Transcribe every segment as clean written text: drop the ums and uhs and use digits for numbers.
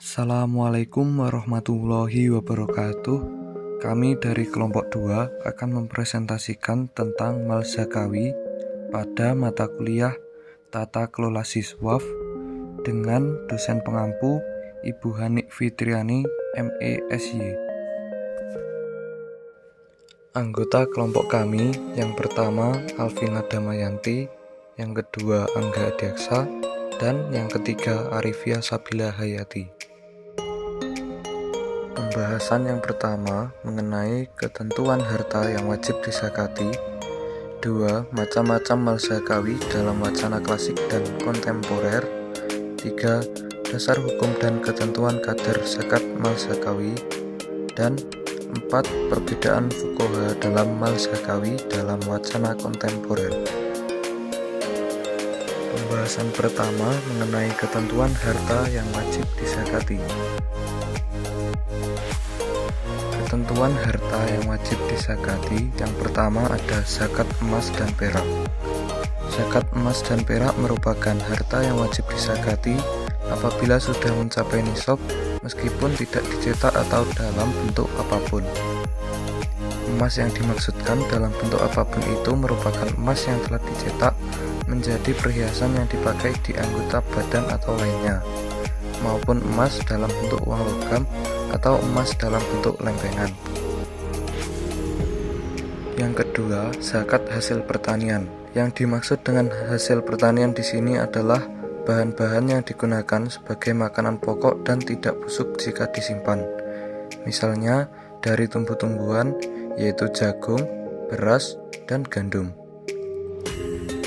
Assalamualaikum warahmatullahi wabarakatuh. Kami dari kelompok 2 akan mempresentasikan tentang mal zakawi pada mata kuliah Tata Kelola Siswaf dengan dosen pengampu Ibu Hanik Fitriani, MESY. Anggota kelompok kami yang pertama Alvina Damayanti, yang kedua Angga Adiaksa, dan yang ketiga Arifia Sabila Hayati. Pembahasan yang pertama mengenai ketentuan harta yang wajib disakati. 2. Macam-macam mal zakawi dalam wacana klasik dan kontemporer. 3. Dasar hukum dan ketentuan kadar zakat mal zakawi. Dan 4. Perbedaan fuqaha dalam mal zakawi dalam wacana kontemporer. Pembahasan pertama mengenai ketentuan harta yang wajib disakati. Ketentuan harta yang wajib disakati, yang pertama ada zakat emas dan perak. Zakat emas dan perak merupakan harta yang wajib disakati apabila sudah mencapai nisab meskipun tidak dicetak atau dalam bentuk apapun. Emas yang dimaksudkan dalam bentuk apapun itu merupakan emas yang telah dicetak menjadi perhiasan yang dipakai di anggota badan atau lainnya, maupun emas dalam bentuk uang logam atau emas dalam bentuk lempengan. Yang kedua, zakat hasil pertanian. Yang dimaksud dengan hasil pertanian di sini adalah bahan-bahan yang digunakan sebagai makanan pokok dan tidak busuk jika disimpan. Misalnya dari tumbuh-tumbuhan, yaitu jagung, beras, dan gandum.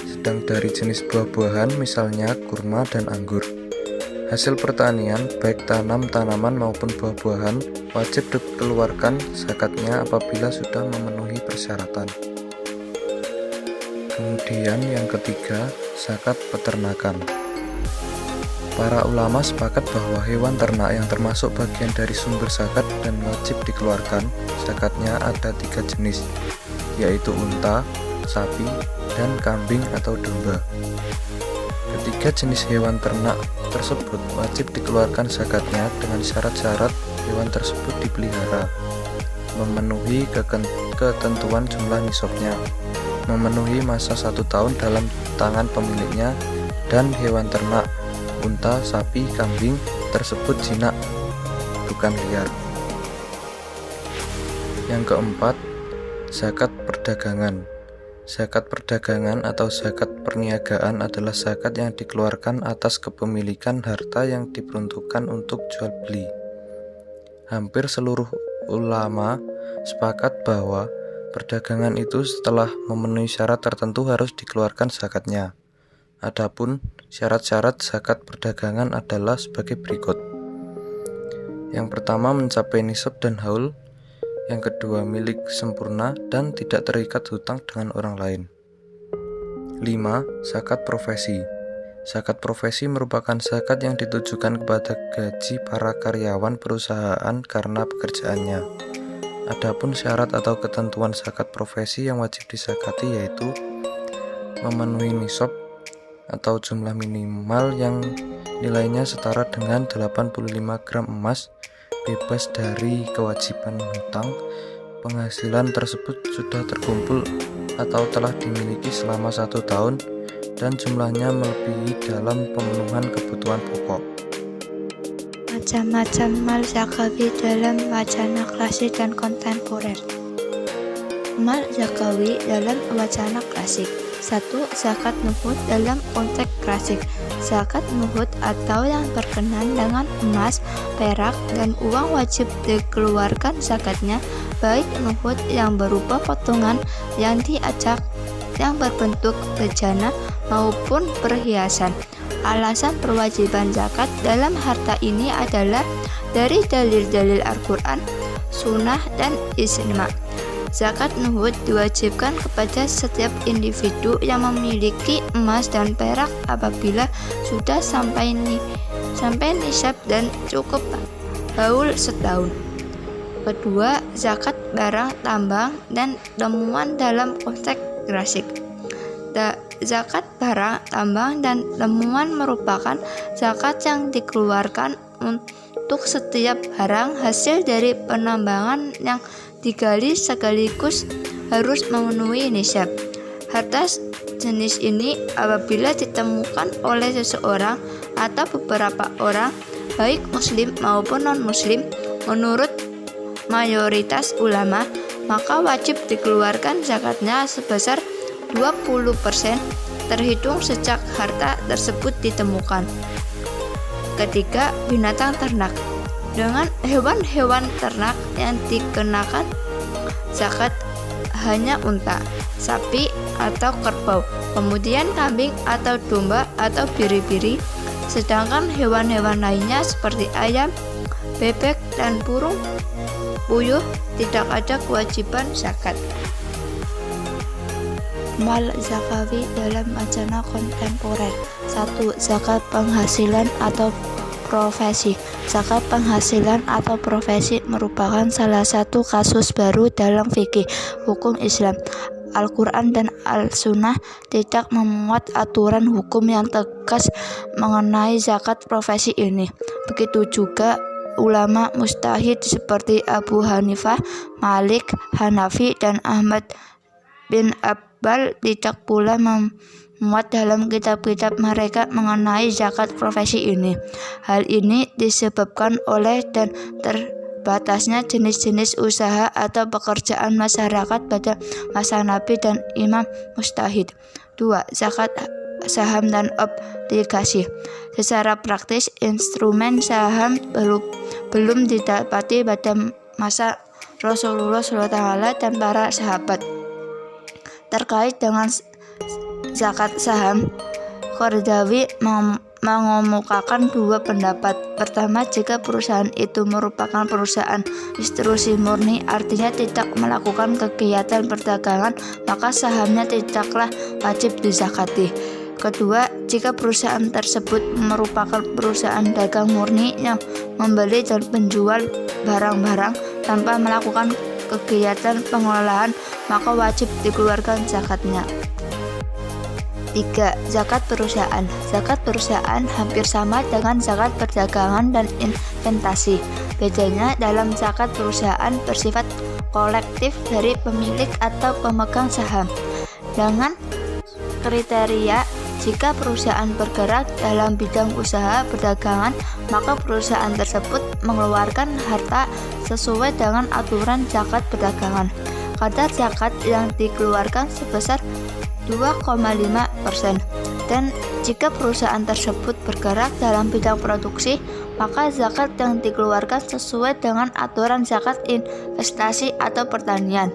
Sedang dari jenis buah-buahan, misalnya kurma dan anggur. Hasil pertanian, baik tanaman maupun buah-buahan, wajib dikeluarkan zakatnya apabila sudah memenuhi persyaratan. Kemudian yang ketiga, zakat peternakan. Para ulama sepakat bahwa hewan ternak yang termasuk bagian dari sumber zakat dan wajib dikeluarkan zakatnya ada 3 jenis, yaitu unta, sapi, dan kambing atau domba. Ketiga jenis hewan ternak tersebut wajib dikeluarkan zakatnya dengan syarat-syarat hewan tersebut dipelihara, memenuhi ketentuan jumlah nisabnya, memenuhi masa 1 tahun dalam tangan pemiliknya, dan hewan ternak unta, sapi, kambing tersebut jinak, bukan liar. Yang keempat, zakat perdagangan. Zakat perdagangan atau zakat perniagaan adalah zakat yang dikeluarkan atas kepemilikan harta yang diperuntukkan untuk jual beli. Hampir seluruh ulama sepakat bahwa perdagangan itu setelah memenuhi syarat tertentu harus dikeluarkan zakatnya. Adapun syarat-syarat zakat perdagangan adalah sebagai berikut. Yang pertama, mencapai nisab dan haul. Yang kedua, milik sempurna dan tidak terikat hutang dengan orang lain. 5. Zakat profesi. Zakat profesi merupakan zakat yang ditujukan kepada gaji para karyawan perusahaan karena pekerjaannya. Adapun syarat atau ketentuan zakat profesi yang wajib disakati yaitu memenuhi nisab atau jumlah minimal yang nilainya setara dengan 85 gram emas, bebas dari kewajiban hutang. Penghasilan tersebut sudah terkumpul atau telah dimiliki selama 1 tahun dan jumlahnya melebihi dalam pemenuhan kebutuhan pokok. Macam-macam mal zakawi dalam wacana klasik dan kontemporer. Mal zakawi dalam wacana klasik. 1. Zakat nuhud dalam konteks klasik. Zakat nuhud atau yang berkenaan dengan emas, perak, dan uang wajib dikeluarkan zakatnya, baik nuhud yang berupa potongan yang diacak yang berbentuk bejana maupun perhiasan. Alasan perwajiban zakat dalam harta ini adalah dari dalil-dalil Al-Quran, Sunnah, dan Ijma'. Zakat nuhud diwajibkan kepada setiap individu yang memiliki emas dan perak apabila sudah sampai nisab dan cukup haul setahun. Kedua, zakat barang tambang dan temuan dalam konteks klasik. Zakat barang tambang dan temuan merupakan zakat yang dikeluarkan untuk setiap barang hasil dari penambangan yang digali sekaligus harus memenuhi nisab. Harta jenis ini apabila ditemukan oleh seseorang atau beberapa orang, baik muslim maupun non-muslim, menurut mayoritas ulama, maka wajib dikeluarkan zakatnya sebesar 20% terhitung sejak harta tersebut ditemukan. Ketiga, binatang ternak. Dengan hewan-hewan ternak yang dikenakan zakat hanya unta, sapi, atau kerbau, kemudian kambing atau domba atau biri-biri, sedangkan hewan-hewan lainnya seperti ayam, bebek, dan burung puyuh tidak ada kewajiban zakat. Mal zakawi dalam wacana kontemporer. 1. Zakat penghasilan atau profesi. Zakat penghasilan atau profesi merupakan salah satu kasus baru dalam fikih hukum Islam. Al-Quran dan Al-Sunnah tidak memuat aturan hukum yang tegas mengenai zakat profesi ini. Begitu juga ulama mujtahid seperti Abu Hanifah, Malik, Hanafi, dan Ahmad bin Hanbal tidak pula memuat dalam kitab-kitab mereka mengenai zakat profesi ini. Hal ini disebabkan oleh dan terbatasnya jenis-jenis usaha atau pekerjaan masyarakat pada masa Nabi dan Imam Mujtahid. 2. Zakat saham dan obligasi. Secara praktis, instrumen saham belum didapati pada masa Rasulullah SAW dan para sahabat. Terkait dengan zakat saham, Qardawi mengemukakan dua pendapat. Pertama, jika perusahaan itu merupakan perusahaan institusi murni, artinya tidak melakukan kegiatan perdagangan, maka sahamnya tidaklah wajib dizakati. Kedua, jika perusahaan tersebut merupakan perusahaan dagang murni yang membeli dan menjual barang-barang tanpa melakukan kegiatan pengelolaan, maka wajib dikeluarkan zakatnya. 3. Zakat perusahaan. Zakat perusahaan hampir sama dengan zakat perdagangan dan investasi. Bedanya dalam zakat perusahaan bersifat kolektif dari pemilik atau pemegang saham. Dengan kriteria, jika perusahaan bergerak dalam bidang usaha perdagangan, maka perusahaan tersebut mengeluarkan harta sesuai dengan aturan zakat perdagangan. Kadar zakat yang dikeluarkan sebesar 2,5%. Dan jika perusahaan tersebut bergerak dalam bidang produksi, maka zakat yang dikeluarkan sesuai dengan aturan zakat investasi atau pertanian.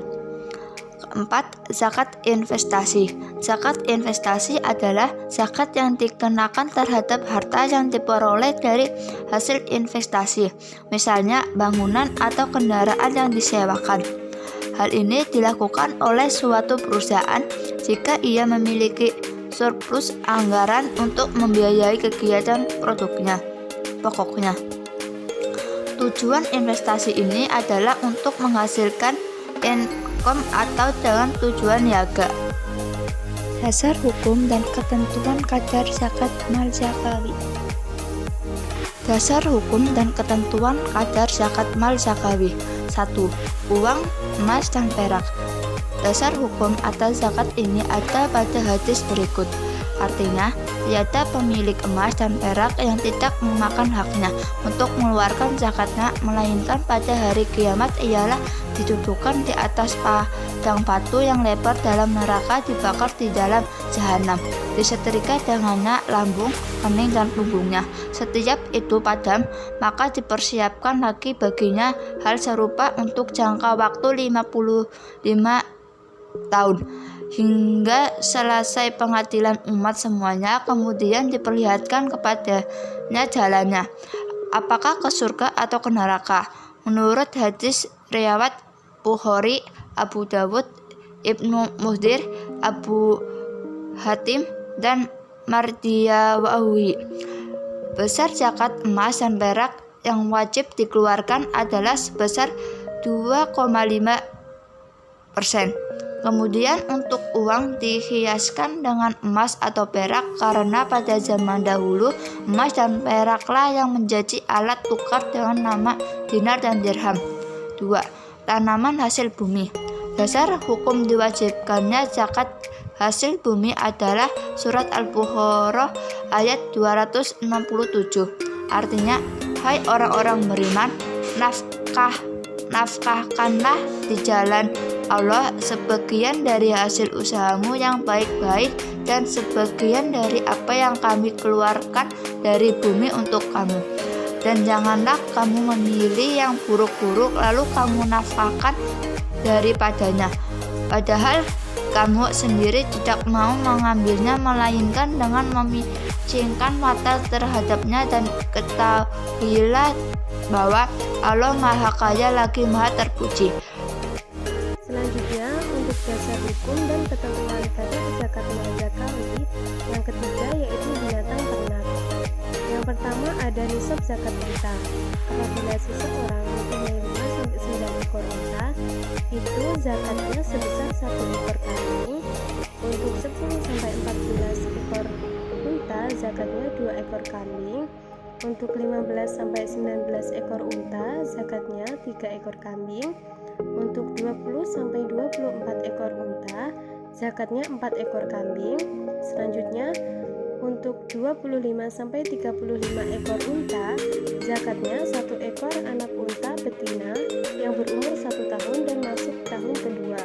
4. Zakat investasi. Zakat investasi adalah zakat yang dikenakan terhadap harta yang diperoleh dari hasil investasi, misalnya bangunan atau kendaraan yang disewakan. Hal ini dilakukan oleh suatu perusahaan jika ia memiliki surplus anggaran untuk membiayai kegiatan pokoknya. Tujuan investasi ini adalah untuk menghasilkan income atau dengan tujuan niaga. Dasar hukum dan ketentuan kadar zakat mal zakawi. Dasar hukum dan ketentuan kadar zakat mal zakawi. 1. Uang, emas, dan perak. Dasar hukum atas zakat ini ada pada hadis berikut. Artinya, tiada pemilik emas dan perak yang tidak memakan haknya untuk mengeluarkan zakatnya, melainkan pada hari kiamat ialah didudukkan di atas padang batu yang lebar dalam neraka, dibakar di dalam jahanam, disetrika dengannya lambung, kening, dan punggungnya. Setiap itu padam, maka dipersiapkan lagi baginya hal serupa untuk jangka waktu 55 tahun hingga selesai pengadilan umat semuanya. Kemudian diperlihatkan kepadanya jalannya, apakah ke surga atau ke neraka. Menurut hadis riwayat Bukhari, Abu Dawud, Ibnu Munzir, Abu Hatim, dan Mardiyawawi, besar zakat emas dan perak yang wajib dikeluarkan adalah sebesar 2,5%. Kemudian untuk uang dihiaskan dengan emas atau perak karena pada zaman dahulu emas dan peraklah yang menjadi alat tukar dengan nama dinar dan dirham. 2. Tanaman hasil bumi. Dasar hukum diwajibkannya zakat hasil bumi adalah surat Al-Baqarah ayat 267. Artinya, hai orang-orang beriman, nafkahkanlah di jalan Allah sebagian dari hasil usahamu yang baik-baik dan sebagian dari apa yang kami keluarkan dari bumi untuk kamu. Dan janganlah kamu memilih yang buruk-buruk lalu kamu nafkahkan daripadanya. Padahal kamu sendiri tidak mau mengambilnya, melainkan dengan memicingkan mata terhadapnya, dan ketahuilah bahwa Allah Maha Kaya lagi Maha Terpuji. Selanjutnya, untuk dasar hukum dan ketentuan pada zakat mal zakawi, yang ketiga yaitu binatang ternak. Yang pertama ada nisab zakat unta. Apabila seseorang mempunyai 5-9 ekor unta, itu zakatnya sebesar 1 ekor kambing. Untuk 10-14 ekor unta, zakatnya 2 ekor kambing. Untuk 15-19 ekor unta, zakatnya 3 ekor kambing. Untuk 20-24 ekor unta, zakatnya 4 ekor kambing. Selanjutnya, untuk 25-35 ekor unta, zakatnya 1 ekor anak unta betina yang berumur 1 tahun dan masuk tahun kedua.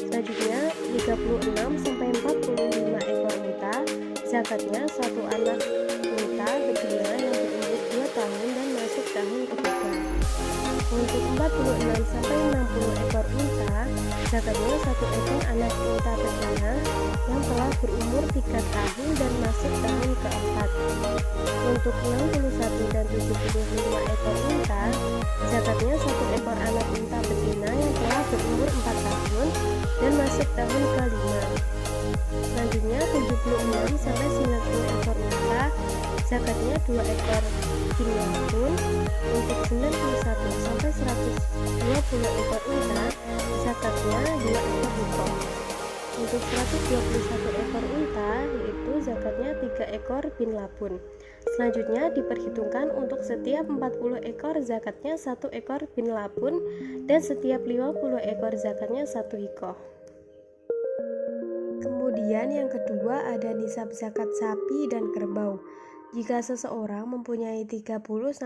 Selanjutnya, 36-45 ekor unta, zakatnya 1 anak unta betina yang berumur 2 tahun dan masuk tahun ketiga. Untuk 46-60 ekor unta, zakatnya 1 ekor anak unta betina yang telah berumur 3 tahun dan masuk tahun keempat. Untuk 61 dan 75 ekor unta, zakatnya 1 ekor anak unta betina yang telah berumur 4 tahun dan masuk tahun kelima. Selanjutnya 76-90 ekor unta, zakatnya 2 ekor binatun. Untuk 91-120 ekor unta, zakatnya 2 ekor hiko. Untuk 121 ekor unta, yaitu zakatnya 3 ekor bin labun. Selanjutnya diperhitungkan untuk setiap 40 ekor zakatnya 1 ekor bin labun, dan setiap 50 ekor zakatnya 1 hiko. Kemudian yang kedua ada nisab zakat sapi dan kerbau. Jika seseorang mempunyai 30-39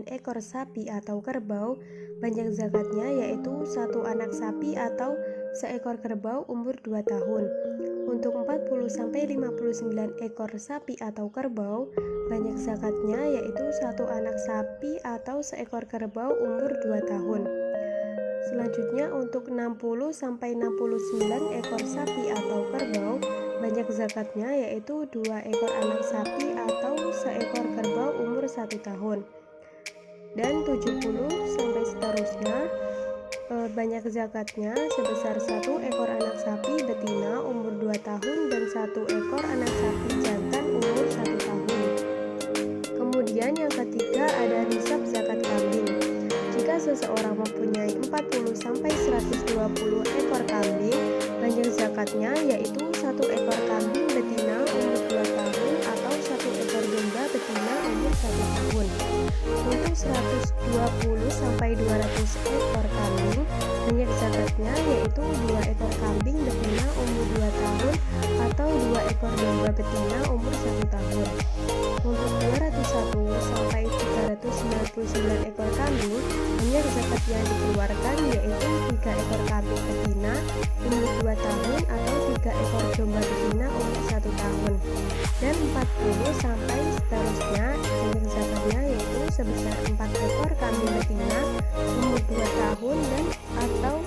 ekor sapi atau kerbau, banyak zakatnya yaitu 1 anak sapi atau seekor kerbau umur 2 tahun. Untuk 40-59 ekor sapi atau kerbau, banyak zakatnya yaitu 1 anak sapi atau seekor kerbau umur 2 tahun. Selanjutnya untuk 60-69 ekor sapi atau kerbau, banyak zakatnya yaitu 2 ekor anak sapi atau seekor kerbau umur 1 tahun. Dan 70 sampai seterusnya, banyak zakatnya sebesar 1 ekor anak sapi betina umur 2 tahun dan 1 ekor anak sapi jantan umur 1 tahun. Kemudian yang ketiga ada nisab zakat kambing. Jika seseorang mempunyai 40-120 ekor kambing, banyak zakatnya yaitu 1 ekor kambing betina umur 2 tahun atau 1 ekor domba betina umur 1 tahun. Untuk 120-200 ekor kambing, banyak zakatnya yaitu 2 ekor kambing betina umur 2 tahun atau 2 ekor domba betina umur 1 tahun. Untuk 201-399 ekor kambing, banyak zakat yang dikeluarkan yaitu 3 ekor kambing betina umur 2 tahun atau 3 ekor domba betina umur 1 tahun. Dan 40 sampai seterusnya, banyak zakatnya yaitu sebesar 4 ekor kambing betina umur 2 tahun dan atau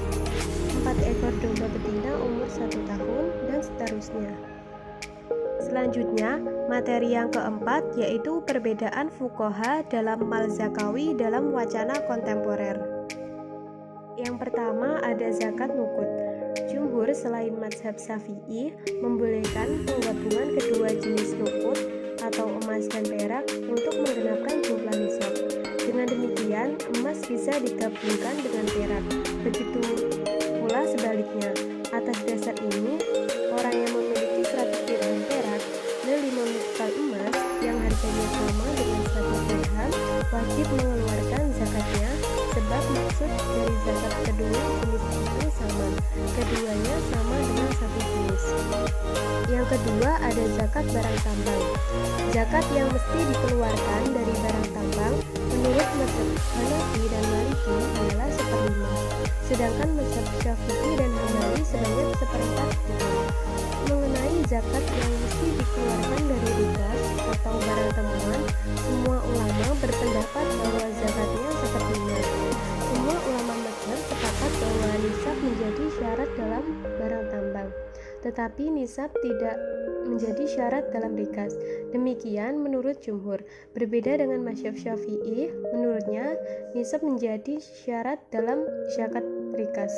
4 ekor domba betina umur 1 tahun dan seterusnya. Selanjutnya, materi yang keempat yaitu perbedaan fuqaha dalam mal zakawi dalam wacana kontemporer. Yang pertama ada zakat nukut. Jumhur selain mazhab Syafi'i membolehkan penggabungan kedua jenis nukut atau emas dan perak untuk menggenapkan jumlah nisab. Dengan demikian, emas bisa digabungkan dengan perak. Begitu pula sebaliknya. zakatnya. Atas dasar ini, orang yang memiliki 100 dirham perak dan 5 miskal emas yang harganya sama dengan 100 dirham wajib mengeluarkan zakatnya, sebab maksud dari zakat kedua jenis itu sama. Keduanya sama dengan satu jenis. Yang kedua ada zakat barang tambang. Zakat yang mesti dikeluarkan dari barang tambang menurut mazhab Hanafi dan Maliki adalah 1/5, sedangkan mazhab Syafi'i dan Hambali sebanyak 1/4 dirham. Mengenai zakat yang mesti dikeluarkan dari rikas atau barang temuan, semua ulama berpendapat bahwa zakatnya 1/5. Semua ulama mazhab sepakat bahwa nisab menjadi syarat dalam barang tambang, tetapi nisab tidak menjadi syarat dalam rikas. Demikian menurut jumhur. Berbeda dengan mazhab Syafi'i, menurutnya nisab menjadi syarat dalam zakat rikas.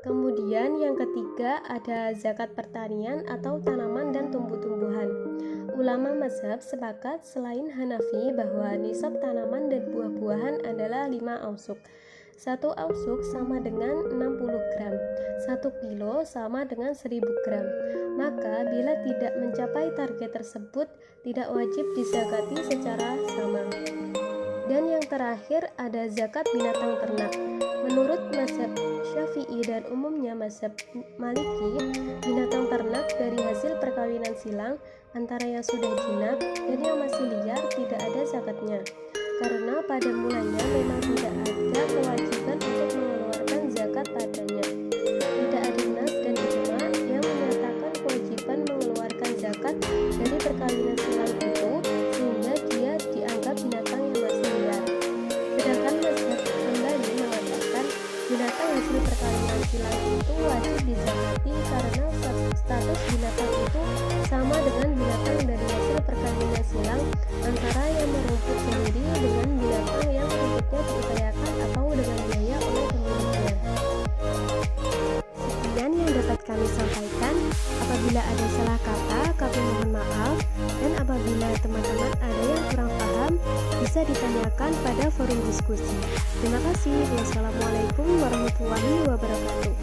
Kemudian yang ketiga ada zakat pertanian atau tanaman dan tumbuh-tumbuhan. Ulama mazhab sepakat selain Hanafi bahwa nisab tanaman dan buah-buahan adalah 5 ausuk. 1 ausuk sama dengan 60 gram, 1 kilo sama dengan 1000 gram. Maka bila tidak mencapai target tersebut, tidak wajib dizakati secara sama. Dan yang terakhir ada zakat binatang ternak. Menurut mazhab Syafi'i dan umumnya mazhab Maliki, binatang ternak dari hasil perkawinan silang antara yang sudah jinak dan yang masih liar tidak ada zakatnya, karena pada mulanya memang tidak ada kewajiban untuk mengeluarkan zakat padanya. Tidak ada nas dan ijma yang menyatakan kewajiban mengeluarkan zakat dari perkawinan silang itu, sehingga dia dianggap binatang yang masih liar. Sedangkan mazhab Hambali mengatakan binatang hasil perkawinan silang itu wajib dizakati karena status binatang itu sama dengan binatang dari hasil perkawinan silang antara yang merumput sendiri dengan binatang yang rumputnya diupayakan atau dengan biaya oleh pemiliknya. Sekian yang dapat kami sampaikan. Apabila ada salah kata, kami mohon maaf, dan apabila teman-teman ada yang kurang paham, bisa ditanyakan pada forum diskusi. Terima kasih. Wassalamualaikum warahmatullahi wabarakatuh.